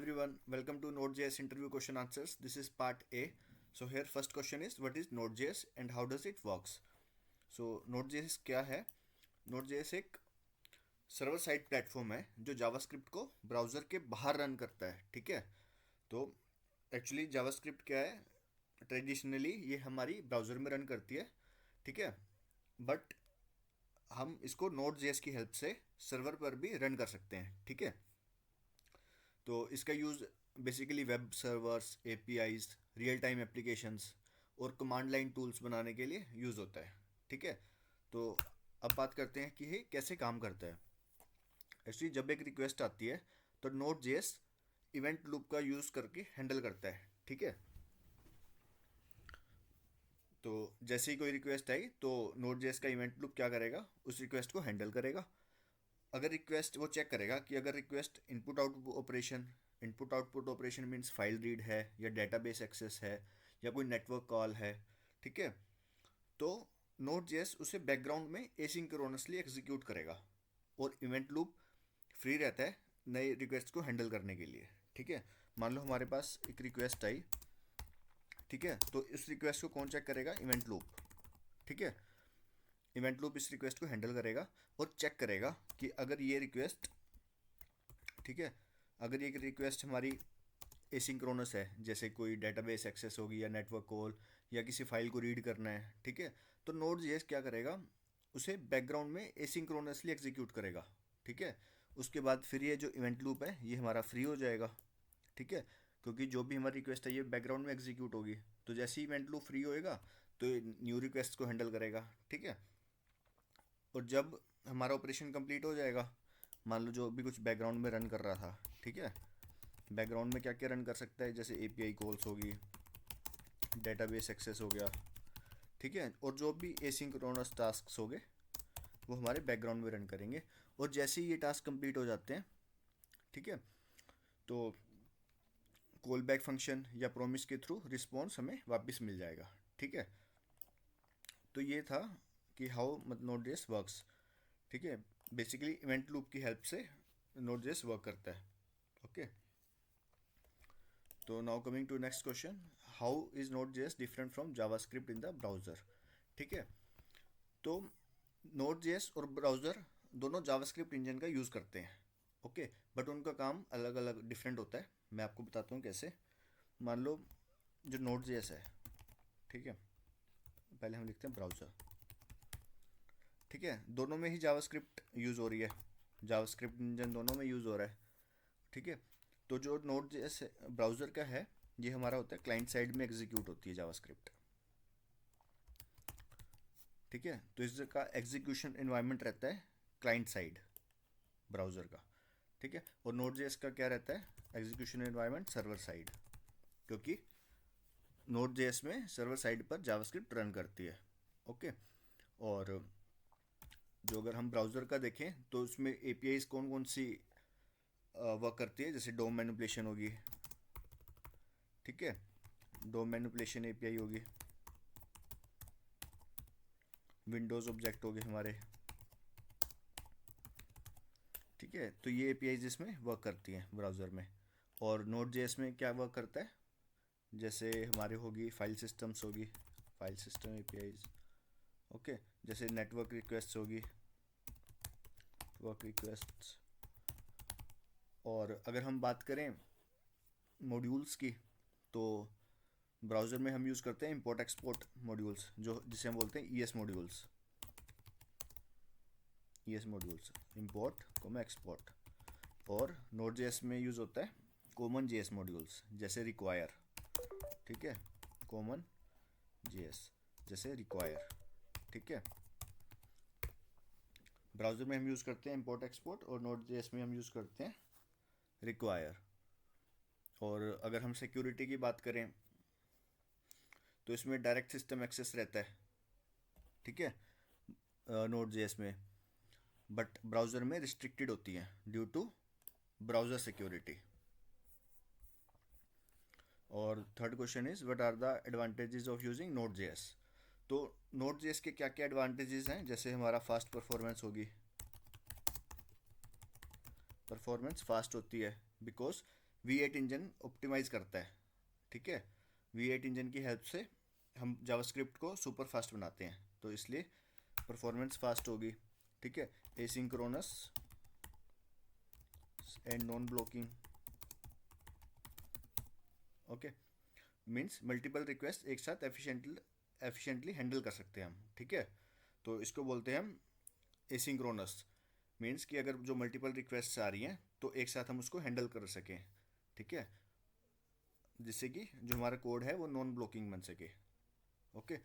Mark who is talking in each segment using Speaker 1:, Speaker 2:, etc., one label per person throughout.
Speaker 1: everyone, welcome to Node.js interview question answers. This is part A. So here first question is what is Node.js and how does it works? So Node.js क्या है? Node.js एक server side platform है जो JavaScript को browser के बाहर run करता है, ठीक है। तो एक्चुअली जावास्क्रिप्ट क्या है, ट्रेडिशनली ये हमारी ब्राउज़र में रन करती है, ठीक है। बट हम इसको Node.js की हेल्प से सर्वर पर भी रन कर सकते हैं, ठीक है। तो इसका use basically web servers, APIs, real time applications और कमांड लाइन टूल्स बनाने के लिए यूज़ होता है, ठीक है। तो अब बात करते हैं कि ये कैसे काम करता है। एक्चुअली जब एक रिक्वेस्ट आती है तो नोड जेएस इवेंट लूप का यूज़ करके हैंडल करता है, ठीक है। तो जैसे ही कोई रिक्वेस्ट आई तो नोड जेएस का इवेंट लूप क्या करेगा, उस रिक्वेस्ट को हैंडल करेगा। अगर रिक्वेस्ट वो चेक करेगा कि अगर request input output operation means file read है या डेटाबेस एक्सेस है या कोई नेटवर्क कॉल है, ठीक है। तो नोड जेएस उसे बैकग्राउंड में एसिंक्रोनसली एग्जीक्यूट करेगा और इवेंट लूप फ्री रहता है नए रिक्वेस्ट को हैंडल करने के लिए, ठीक है। मान लो हमारे पास एक रिक्वेस्ट आई, ठीक है। तो इस रिक्वेस्ट को कौन चेक करेगा, इवेंट लूप, ठीक है। इवेंट लूप इस रिक्वेस्ट को हैंडल करेगा और चेक करेगा कि अगर ये रिक्वेस्ट, ठीक है, अगर ये रिक्वेस्ट हमारी एसिंक्रोनस है, जैसे कोई डेटाबेस एक्सेस होगी या नेटवर्क कॉल या किसी फाइल को रीड करना है, ठीक है। तो नोड जेएस क्या करेगा, उसे बैकग्राउंड में एसिंक्रोनसली एग्जीक्यूट करेगा, ठीक है। उसके बाद फिर ये जो इवेंट लूप है ये हमारा फ्री हो जाएगा, ठीक है। क्योंकि जो भी हमारी रिक्वेस्ट है ये बैकग्राउंड में एग्जीक्यूट होगी, तो जैसे ही इवेंट लूप फ्री होएगा तो न्यू रिक्वेस्ट को हैंडल करेगा, ठीक है। और जब हमारा ऑपरेशन कंप्लीट हो जाएगा, मान लो जो भी कुछ बैकग्राउंड में रन कर रहा था, ठीक है, बैकग्राउंड में क्या क्या रन कर सकता है, जैसे एपीआई कॉल्स होगी, डेटाबेस एक्सेस हो गया, ठीक है। और जो भी एसिंक्रोनस टास्क हो गए वो हमारे बैकग्राउंड में रन करेंगे। और जैसे ही ये टास्क कंप्लीट हो जाते हैं, ठीक है, तो कॉल बैक फंक्शन या प्रॉमिस के थ्रू रिस्पॉन्स हमें वापस मिल जाएगा, ठीक है। तो ये था कि हाउ नोड.js वर्क्स, ठीक है। बेसिकली इवेंट लूप की हेल्प से नोड.js वर्क करता है, ओके। तो now coming to next question, how is Node.js different from JavaScript in the browser, ठीक है। तो नोड.js और ब्राउज़र दोनों जावास्क्रिप्ट इंजन का यूज़ करते हैं, ओके। बट उनका काम अलग अलग डिफरेंट होता है। मैं आपको बताता हूँ कैसे। मान लो जो नोड.js है, ठीक है, पहले हम लिखते हैं ब्राउज़र, ठीक है। दोनों में ही जावास्क्रिप्ट यूज़ हो रही है, जावास्क्रिप्ट इंजन दोनों में यूज़ हो रहा है, ठीक है। तो जो नोड.js ब्राउज़र का है ये हमारा होता है क्लाइंट साइड में एग्जीक्यूट होती है जावास्क्रिप्ट, ठीक है। तो इसका एग्जीक्यूशन इन्वायरमेंट रहता है क्लाइंट साइड ब्राउज़र का, ठीक है। और नोड.js का क्या रहता है, एग्जीक्यूशन इन्वायरमेंट सर्वर साइड, क्योंकि नोड.js में सर्वर साइड पर जावास्क्रिप्ट रन करती है, ओके। और जो अगर हम ब्राउज़र का देखें तो उसमें एपीआईज कौन कौन सी वर्क करती है, जैसे डोम मैनिपुलेशन होगी, ठीक है, डोम मैनिपुलेशन एपीआई होगी, विंडोज़ ऑब्जेक्ट हो गए हमारे, ठीक है। तो ये एपीआईज इसमें वर्क करती हैं ब्राउज़र में। और नोड.js में क्या वर्क करता है, जैसे हमारे होगी फाइल सिस्टम्स होगी, फाइल सिस्टम एपीआईज, ओके। जैसे नेटवर्क रिक्वेस्ट होगी, वर्क रिक्वेस्ट। और अगर हम बात करें मॉड्यूल्स की, तो ब्राउज़र में हम यूज़ करते हैं इंपोर्ट एक्सपोर्ट मॉड्यूल्स, जो जिसे हम बोलते हैं ES modules, import comma export. और नोड.js में यूज़ होता है कॉमन जेएस मॉड्यूल्स, जैसे रिक्वायर, ठीक है, कॉमन जेएस जैसे रिक्वायर, ठीक है। ब्राउज़र में हम यूज़ करते हैं इंपोर्ट एक्सपोर्ट और नोड.js में हम यूज़ करते हैं रिक्वायर। और अगर हम सिक्योरिटी की बात करें तो इसमें डायरेक्ट सिस्टम एक्सेस रहता है, ठीक है, नोड.js में। बट ब्राउज़र में रिस्ट्रिक्टेड होती है ड्यू टू ब्राउज़र सिक्योरिटी। और third question is what are the advantages of using Node.js. तो नोड.js के क्या क्या एडवांटेजेस हैं, जैसे हमारा फास्ट परफॉर्मेंस होगी, परफॉर्मेंस फास्ट होती है बिकॉज V8 इंजन ऑप्टिमाइज करता है, ठीक है। V8 इंजन की हेल्प से हम जावास्क्रिप्ट को सुपर फास्ट बनाते हैं, तो इसलिए परफॉर्मेंस फास्ट होगी, ठीक है। Asynchronous and non blocking, okay, means multiple request एक साथ एफिशिएंटली हैंडल कर सकते हैं हम, ठीक है। तो इसको बोलते हैं हम एसिंक्रोनस, मीन्स कि अगर जो मल्टीपल रिक्वेस्ट आ रही हैं तो एक साथ हम उसको हैंडल कर सकें, ठीक है, जिससे कि जो हमारा कोड है वो नॉन ब्लॉकिंग बन सके, ओके।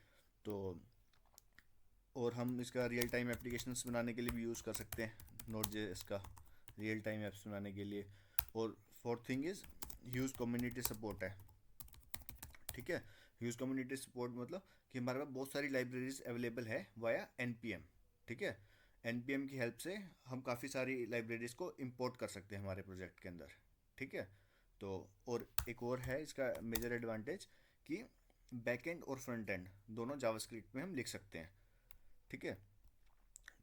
Speaker 1: तो और हम इसका रियल टाइम एप्लीकेशंस बनाने के लिए भी यूज़ कर सकते हैं नोड जे का, रियल टाइम ऐप्स बनाने के लिए। और fourth thing is huge community support है, ठीक है। ह्यूज कम्युनिटी सपोर्ट मतलब कि हमारे पास बहुत सारी लाइब्रेरीज अवेलेबल है वाया NPM, ठीक है। NPM की हेल्प से हम काफ़ी सारी लाइब्रेरीज को इंपोर्ट कर सकते हैं हमारे प्रोजेक्ट के अंदर, ठीक है। तो और एक और है इसका मेजर एडवांटेज कि बैक एंड और फ्रंट एंड दोनों जावास्क्रिप्ट में हम लिख सकते हैं, ठीक है।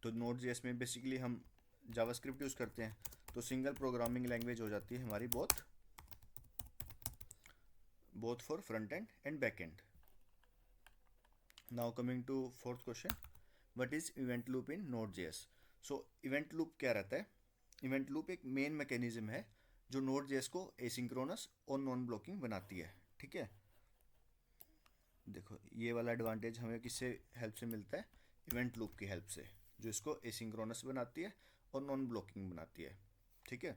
Speaker 1: तो नोड जेएस में बेसिकली हम जावास्क्रिप्ट यूज़ करते हैं, तो सिंगल प्रोग्रामिंग लैंग्वेज हो जाती है हमारी both for front end and back end. Now coming to fourth question, what is event loop in Node.js? So event loop क्या रहता है? Event loop एक मेन मैकेनिज्म है जो Node.js को एसिंक्रोनस और नॉन ब्लॉकिंग बनाती है, ठीक है। देखो ये वाला एडवांटेज हमें किससे हेल्प से मिलता है, इवेंट लूप की हेल्प से, जो इसको एसिंक्रोनस बनाती है और नॉन ब्लॉकिंग बनाती है, ठीक है।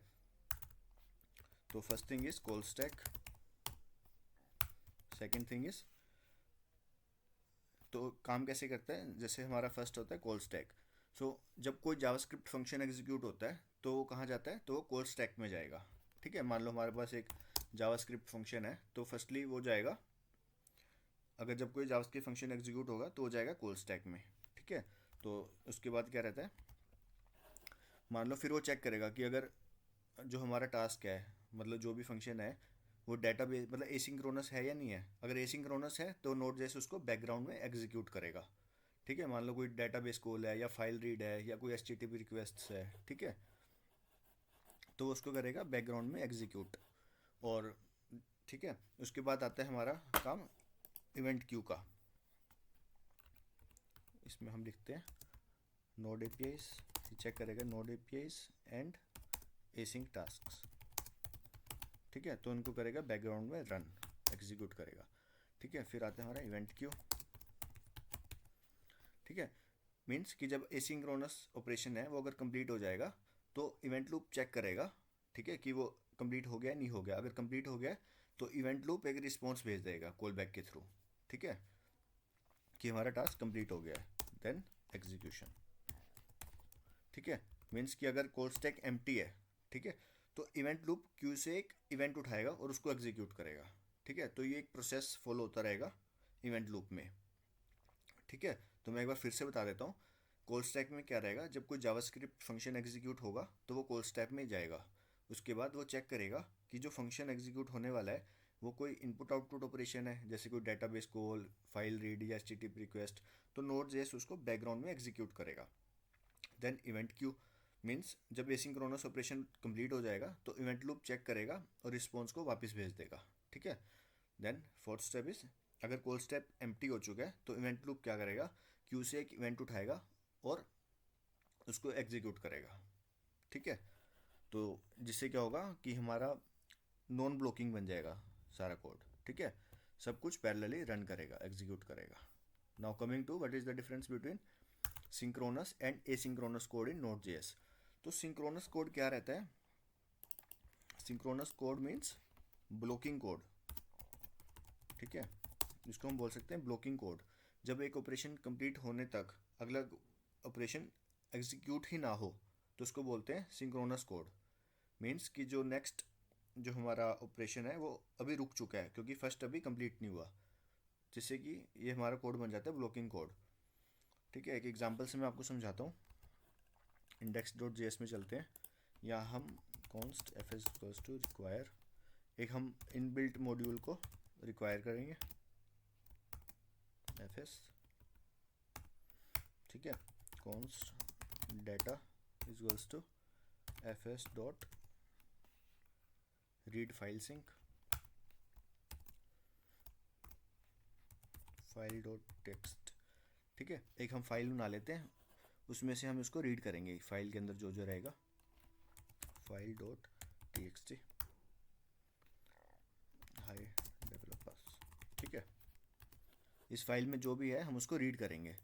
Speaker 1: तो first thing is call stack, second thing is, तो काम कैसे करता है, जैसे हमारा फर्स्ट होता है कॉल स्टैक। सो जब कोई जावास्क्रिप्ट फंक्शन एग्जीक्यूट होता है तो वो कहाँ जाता है, तो वो कॉल स्टैक में जाएगा, ठीक है। मान लो हमारे पास एक जावास्क्रिप्ट फंक्शन है, तो फर्स्टली वो जाएगा, अगर जब कोई जावास्क्रिप्ट फंक्शन एग्जीक्यूट होगा तो वो जाएगा कॉल स्टैक में, ठीक है। तो उसके बाद क्या रहता है, मान लो फिर वो चेक करेगा कि अगर जो हमारा टास्क है, मतलब जो भी फंक्शन है, वो डेटाबेस मतलब एसिंक्रोनस है या नहीं है। अगर एसिंक्रोनस है तो नोड जैसे उसको बैकग्राउंड में एग्जीक्यूट करेगा, ठीक है। मान लो कोई डेटाबेस कॉल है या फाइल रीड है या कोई HTTP रिक्वेस्ट है, ठीक है, तो उसको करेगा बैकग्राउंड में एग्जीक्यूट। और ठीक है, उसके बाद आता है हमारा काम इवेंट क्यू का। इसमें हम लिखते हैं नोड APIs, चेक करेगा node APIs and async tasks, ठीक है। तो उनको करेगा बैकग्राउंड में रन, एग्जीक्यूट करेगा, ठीक है। फिर आता है हमारा इवेंट क्यू, ठीक है। मीन्स कि जब एसिंक्रोनस ऑपरेशन है वो अगर कंप्लीट हो जाएगा तो इवेंट लूप चेक करेगा, ठीक है, कि वो कंप्लीट हो गया नहीं हो गया। अगर कंप्लीट हो गया तो इवेंट लूप एक रिस्पॉन्स भेज देगा कॉल बैक के थ्रू, ठीक है, कि हमारा टास्क कंप्लीट हो गया है। देन एग्जीक्यूशन, ठीक है। मीन्स कि अगर कॉल स्टैक एम्प्टी है, ठीक है, तो इवेंट लूप क्यू से एक इवेंट उठाएगा और उसको एग्जीक्यूट करेगा, ठीक है। तो ये एक प्रोसेस फॉलो होता रहेगा इवेंट लूप में, ठीक है। तो मैं एक बार फिर से बता देता हूँ, कॉल स्टैक में क्या रहेगा, जब कोई जावास्क्रिप्ट फंक्शन एग्जीक्यूट होगा तो वो कॉल स्टैक में जाएगा। उसके बाद वो चेक करेगा कि जो फंक्शन एग्जीक्यूट होने वाला है वो कोई इनपुट आउटपुट ऑपरेशन है, जैसे कोई डेटाबेस कॉल, फाइल रीड या HTTP रिक्वेस्ट, तो नोड जेएस उसको बैकग्राउंड में एग्जीक्यूट करेगा। देन इवेंट क्यू, मीन्स जब एसिंक्रोनस ऑपरेशन कंप्लीट हो जाएगा तो इवेंट लूप चेक करेगा और रिस्पॉन्स को वापस भेज देगा, ठीक है। देन फोर्थ स्टेप इज, अगर कॉल स्टेप एम्प्टी हो चुका है तो इवेंट लूप क्या करेगा, क्यू से एक इवेंट उठाएगा और उसको एग्जीक्यूट करेगा, ठीक है। तो जिससे क्या होगा कि हमारा नॉन ब्लॉकिंग बन जाएगा सारा कोड, ठीक है। सब कुछ पैरेलली रन करेगा, एग्जीक्यूट करेगा। Now coming to what is the difference between synchronous and asynchronous code in Node.js। तो सिंक्रोनस कोड क्या रहता है, synchronous code means blocking code, ठीक है, जिसको हम बोल सकते हैं ब्लॉकिंग कोड। जब एक ऑपरेशन कंप्लीट होने तक अगला ऑपरेशन एग्जीक्यूट ही ना हो तो उसको बोलते हैं सिंक्रोनस कोड। मीन्स कि जो नेक्स्ट जो हमारा ऑपरेशन है वो अभी रुक चुका है क्योंकि फर्स्ट अभी कंप्लीट नहीं हुआ, जिससे कि ये हमारा कोड बन जाता है ब्लॉकिंग कोड, ठीक है। एक एग्जांपल से मैं आपको समझाता हूँ। index.js में चलते हैं, यहाँ हम const fs equals to require, एक हम इनबिल्ट मॉड्यूल को रिक्वायर करेंगे fs, ठीक है, const data equals to fs dot read file sync file dot text. ठीक है, एक हम फाइल बना लेते हैं, उसमें से हम इसको रीड करेंगे, फाइल के अंदर जो जो रहेगा file dot TXT high developers. ठीक है, इस फाइल में जो भी है हम उसको रीड करेंगे।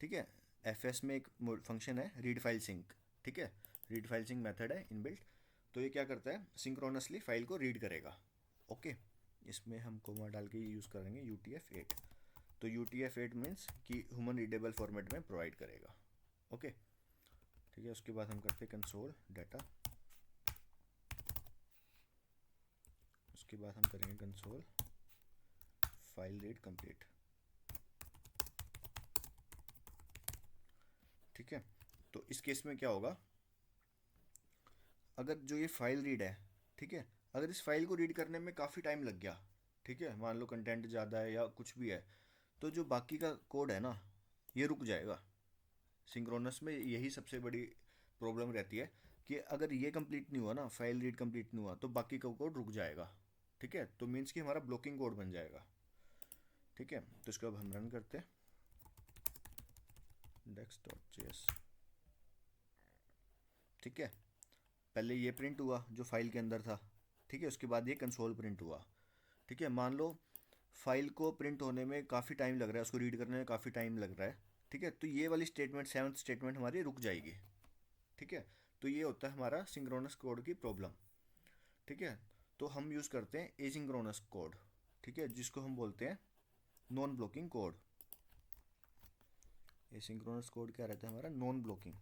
Speaker 1: ठीक है, एफ में एक फंक्शन है रीड फाइल सिंक। ठीक है, रीड फाइल सिंक मेथड है इनबिल्ट। तो ये क्या करता है, सिंक्रोनसली फाइल को रीड करेगा। ओके, इसमें हम कोमा डाल के यूज़ करेंगे UTF-8। तो UTF-8 मीन्स कि ह्यूमन रीडेबल फॉर्मेट में प्रोवाइड करेगा। ओके, ठीक है, उसके बाद हम करते हैं कंसोल डाटा, उसके बाद हम करेंगे कंसोल फाइल रीड कंप्लीट। ठीक है, तो इस केस में क्या होगा, अगर जो ये फाइल रीड है, ठीक है, अगर इस फाइल को रीड करने में काफ़ी टाइम लग गया, ठीक है, मान लो कंटेंट ज़्यादा है या कुछ भी है, तो जो बाकी का कोड है ना ये रुक जाएगा। सिंक्रोनस में यही सबसे बड़ी प्रॉब्लम रहती है कि अगर ये कंप्लीट नहीं हुआ ना, फाइल रीड कंप्लीट नहीं हुआ, तो बाकी का कोड रुक जाएगा। ठीक है, तो मीन्स कि हमारा ब्लॉकिंग कोड बन जाएगा। ठीक है, तो इसको अब हम रन करते हैं dex.js। ठीक है, पहले ये प्रिंट हुआ जो फाइल के अंदर था। ठीक है, उसके बाद ये कंसोल प्रिंट हुआ। ठीक है, मान लो फाइल को प्रिंट होने में काफ़ी टाइम लग रहा है, उसको रीड करने में काफ़ी टाइम लग रहा है। ठीक है, तो ये वाली स्टेटमेंट, सेवन्थ स्टेटमेंट हमारी रुक जाएगी। ठीक है, तो ये होता है हमारा सिंक्रोनस कोड की प्रॉब्लम। ठीक है, तो हम यूज़ करते हैं एसिंक्रोनस कोड। ठीक है, जिसको हम बोलते हैं non blocking code. Asynchronous code क्या रहता है हमारा, नॉन ब्लॉकिंग।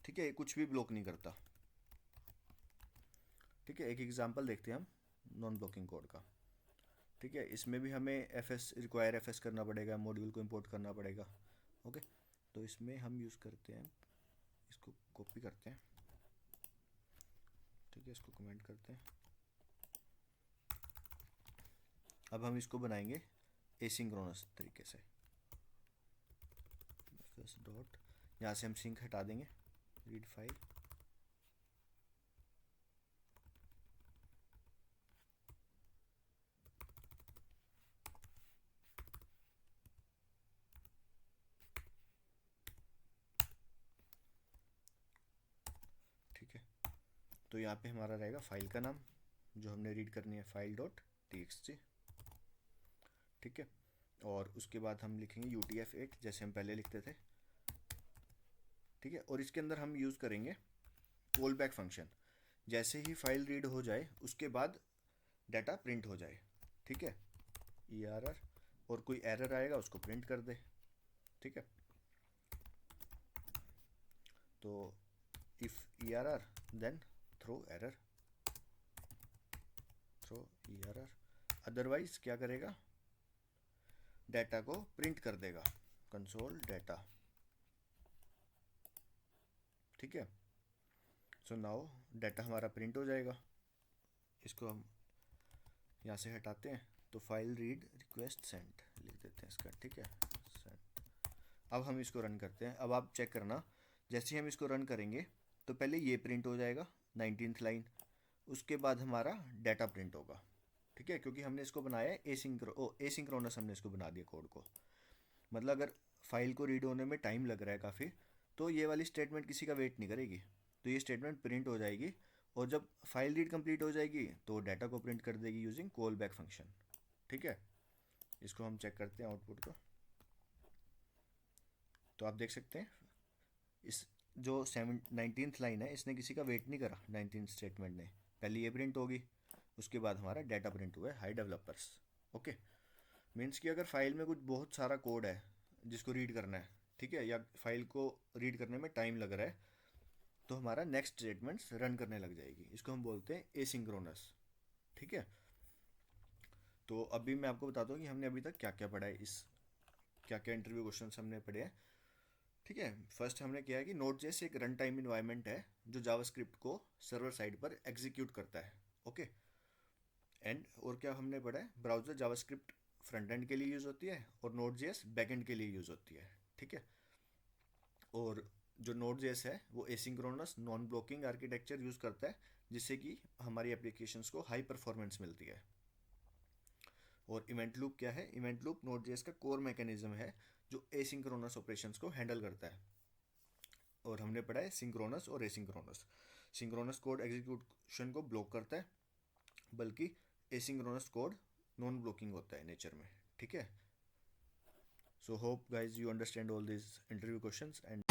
Speaker 1: ठीक है, ये कुछ भी ब्लॉक नहीं करता। ठीक है, एक एग्जांपल देखते हैं हम नॉन ब्लॉकिंग कोड का। ठीक है, इसमें भी हमें रिक्वायर एफ करना पड़ेगा, मॉड्यूल को इंपोर्ट करना पड़ेगा। ओके, तो इसमें हम यूज़ करते हैं, इसको कॉपी करते हैं। ठीक है, इसको कमेंट करते हैं। अब हम इसको बनाएंगे एसिंक्रोनस तरीके से। डॉट, यहाँ से हम सिंक हटा देंगे, रीड फाइल। ठीक है, तो यहाँ पे हमारा रहेगा फाइल का नाम जो हमने रीड करनी है, फाइल डॉट टीएक्सटी। ठीक है, और उसके बाद हम लिखेंगे UTF-8 जैसे हम पहले लिखते थे। ठीक है, और इसके अंदर हम यूज़ करेंगे कॉल बैक फंक्शन। जैसे ही फाइल रीड हो जाए उसके बाद डाटा प्रिंट हो जाए। ठीक है, ERR, और कोई एरर आएगा उसको प्रिंट कर दे। ठीक है, तो if ERR then throw error, throw ERR। Otherwise क्या करेगा, डाटा को प्रिंट कर देगा, कंसोल डाटा। ठीक है, सो नाउ डाटा हमारा प्रिंट हो जाएगा। इसको हम यहाँ से हटाते हैं, तो फाइल रीड रिक्वेस्ट सेंड लिख देते हैं इसका। ठीक है, सेंड। अब हम इसको रन करते हैं। अब आप चेक करना, जैसे ही हम इसको रन करेंगे तो पहले ये प्रिंट हो जाएगा 19th लाइन, उसके बाद हमारा डाटा प्रिंट होगा। ठीक है, क्योंकि हमने इसको बनाया है एसिंक्रोनस, हमने इसको बना दिया कोड को। मतलब अगर फाइल को रीड होने में टाइम लग रहा है काफ़ी, तो ये वाली स्टेटमेंट किसी का वेट नहीं करेगी, तो ये स्टेटमेंट प्रिंट हो जाएगी। और जब फाइल रीड कंप्लीट हो जाएगी तो डाटा को प्रिंट कर देगी यूजिंग कॉल बैक फंक्शन। ठीक है, इसको हम चेक करते हैं आउटपुट को। तो आप देख सकते हैं इस जो 19th लाइन है इसने किसी का वेट नहीं करा, 19th स्टेटमेंट ने पहले ये प्रिंट होगी, उसके बाद हमारा डाटा प्रिंट हुआ है हाई डेवलपर्स। ओके, मीन्स कि अगर फाइल में कुछ बहुत सारा कोड है जिसको रीड करना है, ठीक है, या फाइल को रीड करने में टाइम लग रहा है, तो हमारा नेक्स्ट स्टेटमेंट्स रन करने लग जाएगी। इसको हम बोलते हैं एसिंक्रोनस। ठीक है, तो अभी मैं आपको बताता हूँ कि हमने अभी तक क्या क्या पढ़ा है, इस क्या क्या इंटरव्यू क्वेश्चन हमने पढ़े हैं। ठीक है, फर्स्ट हमने किया है कि Node.js एक रन टाइम इन्वायरमेंट है जो जावास्क्रिप्ट को सर्वर साइड पर एग्जीक्यूट करता है। ओके, एंड और क्या हमने पढ़ा है, ब्राउज़र जावास्क्रिप्ट फ्रंट एंड के लिए यूज़ होती है और Node.js बैक एंड के लिए यूज़ होती है। ठीक है, और जो Node.js है वो asynchronous non blocking architecture use करता है, जिससे कि हमारी एप्लीकेशंस को हाई परफॉर्मेंस मिलती है। और इवेंट लूप क्या है? इवेंट लूप Node.js का कोर मैकेनिज्म है जो एसिंक्रोनस ऑपरेशंस को हैंडल करता है। और हमने पढ़ा है सिंक्रोनस और एसिंक्रोनस। सिंक्रोनस कोड एग्जीक्यूशन को ब्लॉक करता है, बल्कि एसिंक्रोनस कोड नॉन ब्लॉकिंग होता है नेचर में। ठीक है, so hope guys you understand all this interview questions and